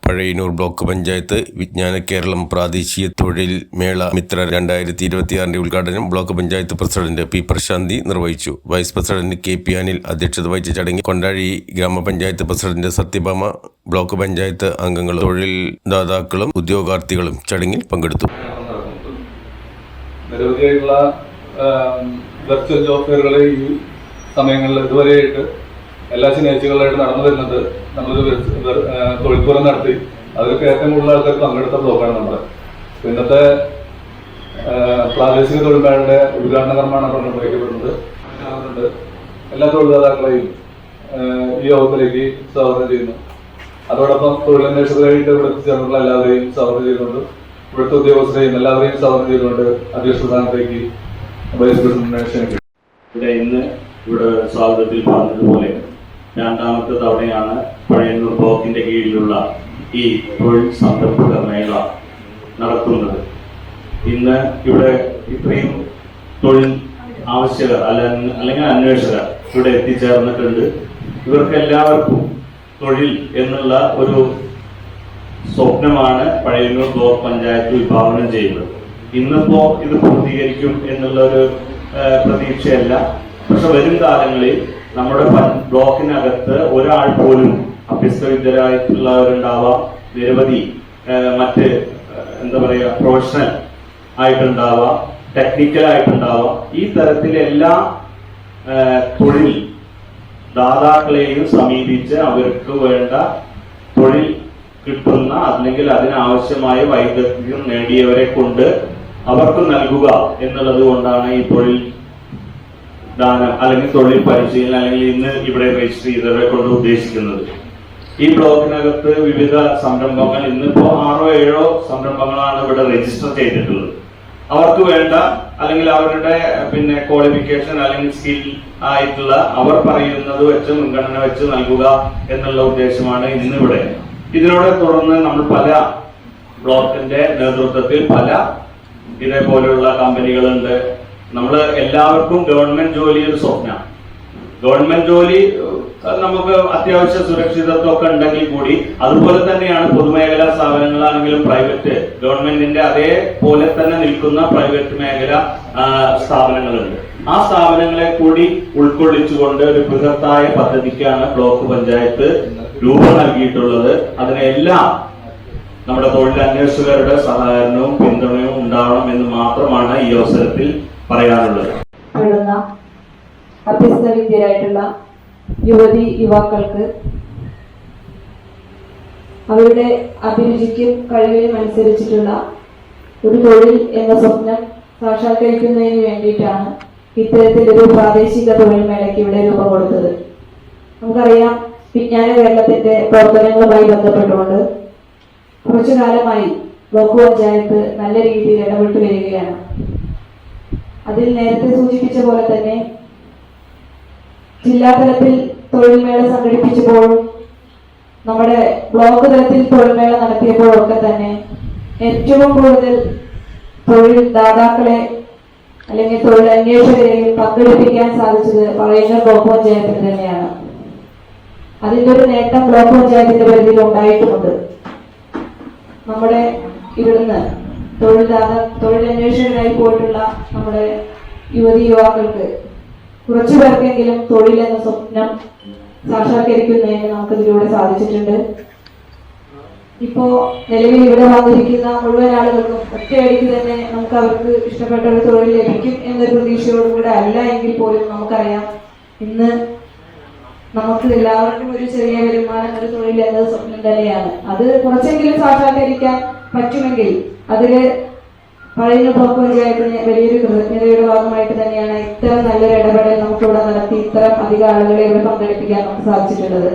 Pazhayannur block panchayat വിജ്ഞാന കേരളം പ്രാദേശിക തൊഴിൽ മേള മിത്ര 2026 ഉദ്ഘാടനം block panchayat president P Prashanthi നിർവഹിച്ചു. Vice president K P Anil അധ്യക്ഷത വഹിച്ച ചടങ്ങിൽ കൊണ്ടാഴി ഗ്രാമപഞ്ചായത്ത് പ്രസിഡന്റ് സത്യഭാമ, ബ്ലോക്ക് പഞ്ചായത്ത് അംഗങ്ങളും തൊഴിൽദാതാക്കളും ഉദ്യോഗാർത്ഥികളും ചടങ്ങിൽ പങ്കെടുത്തു. നിരവധിയായിട്ടുള്ള വെർച്വൽ ജോബ് ഫെയറുകൾ ഈ സമയങ്ങളിൽ ഇതുവരെയായിട്ട് എല്ലാ ശനിയാഴ്ചകളിലായിട്ട് നടന്നു വരുന്നത്. നമ്മളൊരു തൊഴിൽപൂരം നടത്തി അതിലൊക്കെ ഏറ്റവും കൂടുതൽ ആൾക്കാർ പങ്കെടുത്ത ബ്ലോക്കാണ് നമ്മുടെ. ഇന്നത്തെ പ്രാദേശിക തൊഴിൽ മേളയുടെ ഉദ്ഘാടന കർമ്മമാണ് നിർവഹിക്കപ്പെടുന്നത്. എല്ലാ തൊഴിൽദാതാക്കളെയും ഈ യോഗത്തിലേക്ക് സ്വാഗതം ചെയ്യുന്നു. അതോടൊപ്പം തൊഴിലന്വേഷകരായിട്ട് ഇവിടെ ചേർന്നുള്ള എല്ലാവരെയും സ്വാഗതം ചെയ്യുന്നുണ്ട്. ഇവിടുത്തെ ഉദ്യോഗസ്ഥരെയും എല്ലാവരെയും സ്വാഗതം ചെയ്തുകൊണ്ട് അധ്യക്ഷ സ്ഥാനത്തേക്ക് വൈസ് പ്രസിഡന്റിനെ ക്ഷണിക്കും. ഇവിടെ സ്വാഗതത്തിൽ പറഞ്ഞതുപോലെ രണ്ടാമത്തെ തവണയാണ് പഴയന്നൂർ ബ്ലോക്കിന്റെ കീഴിലുള്ള ഈ തൊഴിൽ സംരംഭക മേള നടത്തുന്നത്. ഇന്ന് ഇവിടെ ഇത്രയും തൊഴിൽ ആവശ്യകർ അല്ലെങ്കിൽ അന്വേഷകർ ഇവിടെ എത്തിച്ചേർന്നിട്ടുണ്ട്. ഇവർക്ക് എല്ലാവർക്കും തൊഴിൽ എന്നുള്ള ഒരു സ്വപ്നമാണ് പഴയന്നൂർ ബ്ലോക്ക് പഞ്ചായത്ത് വിഭാവനം ചെയ്യുന്നത്. ഇന്നിപ്പോ ഇത് പൂർത്തീകരിക്കും എന്നുള്ള ഒരു പ്രതീക്ഷയല്ല. പക്ഷെ വരും കാലങ്ങളിൽ നമ്മുടെ ബ്ലോക്കിനകത്ത് ഒരാൾ പോലും അഭ്യസ്തവിദ്യരായിട്ടുള്ളവരുണ്ടാവാം, നിരവധി മറ്റ് പ്രൊഫഷണൽ ആയിട്ടുണ്ടാവാം, ടെക്നിക്കൽ ആയിട്ടുണ്ടാവാം. ഈ തരത്തിലെ എല്ലാ തൊഴിൽ ദാതാക്കളെയും സമീപിച്ച് അവർക്ക് വേണ്ട തൊഴിൽ കിട്ടുന്ന അല്ലെങ്കിൽ അതിനാവശ്യമായ വൈദഗ്ധ്യം നേടിയവരെ കൊണ്ട് അവർക്ക് നൽകുക എന്നുള്ളത് കൊണ്ടാണ് ഈ തൊഴിൽ ദാനം അല്ലെങ്കിൽ തൊഴിൽ പരിശീലനം അല്ലെങ്കിൽ ഇന്ന് ഇവിടെ രജിസ്റ്റർ ചെയ്തവരെ കൊണ്ട് ഉദ്ദേശിക്കുന്നത്. ഈ ബ്ലോക്കിനകത്ത് വിവിധ സംരംഭങ്ങൾ ഇന്നിപ്പോ 6-7 സംരംഭങ്ങളാണ് ഇവിടെ രജിസ്റ്റർ ചെയ്തിട്ടുള്ളത്. അവർക്ക് വേണ്ട അല്ലെങ്കിൽ അവരുടെ ക്വാളിഫിക്കേഷൻ അല്ലെങ്കിൽ സ്കിൽ ആയിട്ടുള്ള അവർ പറയുന്നത് വെച്ച് മുൻഗണന വെച്ച് നൽകുക എന്നുള്ള ഉദ്ദേശമാണ് ഇന്നിവിടെ. ഇതിനോടെ തുടർന്ന് നമ്മൾ പല ബ്ലോക്കിന്റെ നേതൃത്വത്തിൽ പല ഇതേപോലെയുള്ള കമ്പനികളുണ്ട്. നമ്മൾ എല്ലാവർക്കും ഗവൺമെന്റ് ജോലി ഒരു സ്വപ്നം. ഗവൺമെന്റ് ജോലി നമുക്ക് അത്യാവശ്യ സുരക്ഷിതത്വം ഒക്കെ ഉണ്ടെങ്കിൽ കൂടി അതുപോലെ തന്നെയാണ് പൊതുമേഖലാ സ്ഥാപനങ്ങളാണെങ്കിലും പ്രൈവറ്റ് ഗവൺമെന്റിന്റെ അതേപോലെ തന്നെ നിൽക്കുന്ന പ്രൈവറ്റ് മേഖല സ്ഥാപനങ്ങളുണ്ട്. ആ സ്ഥാപനങ്ങളെ കൂടി ഉൾക്കൊള്ളിച്ചുകൊണ്ട് ഒരു ബൃഹത്തായ പദ്ധതിക്കാണ് ബ്ലോക്ക് പഞ്ചായത്ത് രൂപം നൽകിയിട്ടുള്ളത്. അതിനെല്ലാം നമ്മുടെ തൊഴിലന്വേഷകരുടെ സഹകരണവും പിന്തുണയും ഉണ്ടാവണം എന്ന് മാത്രമാണ് ഈ അവസരത്തിൽ പറയാനുള്ളത്. അഭ്യസ്തവിദ്യരായിട്ടുള്ള യുവതി യുവാക്കൾക്ക് അവരുടെ അഭിരുചിക്കും കഴിവിനും അനുസരിച്ചിട്ടുള്ള ഒരു തൊഴിൽ എന്ന സ്വപ്നം സാക്ഷാത്കരിക്കുന്നതിന് വേണ്ടിയിട്ടാണ് ഇത്തരത്തിലൊരു പ്രാദേശിക തൊഴിൽ മേളയ്ക്ക് ഇവിടെ രൂപം കൊടുത്തത്. നമുക്കറിയാം, വിജ്ഞാന കേരളത്തിന്റെ പ്രവർത്തനങ്ങളുമായി ബന്ധപ്പെട്ടുകൊണ്ട് കുറച്ചു കാലമായി ബ്ലോക്ക് പഞ്ചായത്ത് നല്ല രീതിയിൽ ഇടപെട്ട് വരികയാണ്. അതിൽ നേരത്തെ സൂചിപ്പിച്ച പോലെ തന്നെ ജില്ലാതലത്തിൽ തൊഴിൽ മേള സംഘടിപ്പിച്ചപ്പോഴും നമ്മുടെ ബ്ലോക്ക് തലത്തിൽ തൊഴിൽ മേള നടത്തിയപ്പോഴൊക്കെ തന്നെ ഏറ്റവും കൂടുതൽ തൊഴിൽ ദാതാക്കളെ അല്ലെങ്കിൽ തൊഴിൽ അന്വേഷകരെയും പങ്കെടുപ്പിക്കാൻ സാധിച്ചത് പഴയന്നൂർ ബ്ലോക്ക് പഞ്ചായത്തിന് തന്നെയാണ്. അതിൻ്റെ ഒരു നേട്ടം ബ്ലോക്ക് പഞ്ചായത്തിന്റെ പരിധിയിൽ ഉണ്ടായിട്ടുമുണ്ട്. നമ്മുടെ ഇവിടുന്ന് തൊഴിലന്വേഷകരായി പോയിട്ടുള്ള നമ്മുടെ യുവതി യുവാക്കൾക്ക് കുറച്ചു പേർക്കെങ്കിലും തൊഴിൽ എന്ന സ്വപ്നം സാക്ഷാത്കരിക്കുന്നതിന് നമുക്കിതിലൂടെ സാധിച്ചിട്ടുണ്ട്. ഇപ്പോ നിലവിൽ ഇവിടെ വന്നിരിക്കുന്ന മുഴുവൻ ആളുകൾക്കും ഒറ്റയടിക്ക് തന്നെ നമുക്ക് അവർക്ക് ഇഷ്ടപ്പെട്ട ഒരു തൊഴിൽ ലഭിക്കും എന്നൊരു പ്രതീക്ഷയോടുകൂടെ അല്ല എങ്കിൽ പോലും നമുക്കറിയാം, ഇന്ന് നമുക്ക് എല്ലാവർക്കും ഒരു ചെറിയ വരുമാനം ഒരു തൊഴിൽ എന്നത് സ്വപ്നം തന്നെയാണ്. അത് കുറച്ചെങ്കിലും സാക്ഷാത്കരിക്കാൻ പറ്റുമെങ്കിൽ അതില് പഴയന്നൂർ ബ്ലോക്ക് പഞ്ചായത്തിന് വലിയൊരു കൃതജ്ഞതയുടെ ഭാഗമായിട്ട് തന്നെയാണ് ഇത്തരം നല്ലൊരു ഇടപെടൽ നമുക്കിവിടെ നടത്തി ഇത്തരം അധികം ആളുകളെ ഇവിടെ പങ്കെടുപ്പിക്കാൻ നമുക്ക് സാധിച്ചിട്ടുള്ളത്.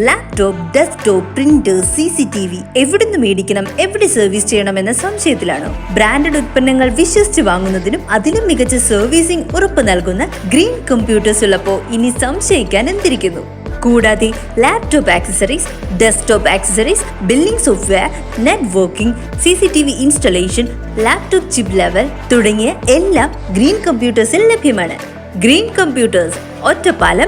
ലാപ്ടോപ്പ്, ഡെസ്ക്ടോപ്പ്, പ്രിന്റർ, CCTV എവിടുന്ന് മേടിക്കണം, എവിടെ സർവീസ് ചെയ്യണമെന്ന സംശയത്തിലാണോ? ബ്രാൻഡഡ് ഉൽപ്പന്നങ്ങൾ വിശ്വസിച്ച് വാങ്ങുന്നതിനും അതിലും മികച്ച സർവീസിംഗ് ഉറപ്പ് നൽകുന്ന ഗ്രീൻ കമ്പ്യൂട്ടേഴ്സ് ഉള്ളപ്പോൾ ഇനി സംശയിക്കാൻ എന്തിരിക്കുന്നു? കൂടാതെ laptop accessories, desktop accessories, billing software, networking, CCTV installation, laptop chip level തുടങ്ങിയ എല്ലാം ഗ്രീൻ കമ്പ്യൂട്ടേഴ്സിൽ ലഭ്യമാണ്. Green computers, Ottapalam,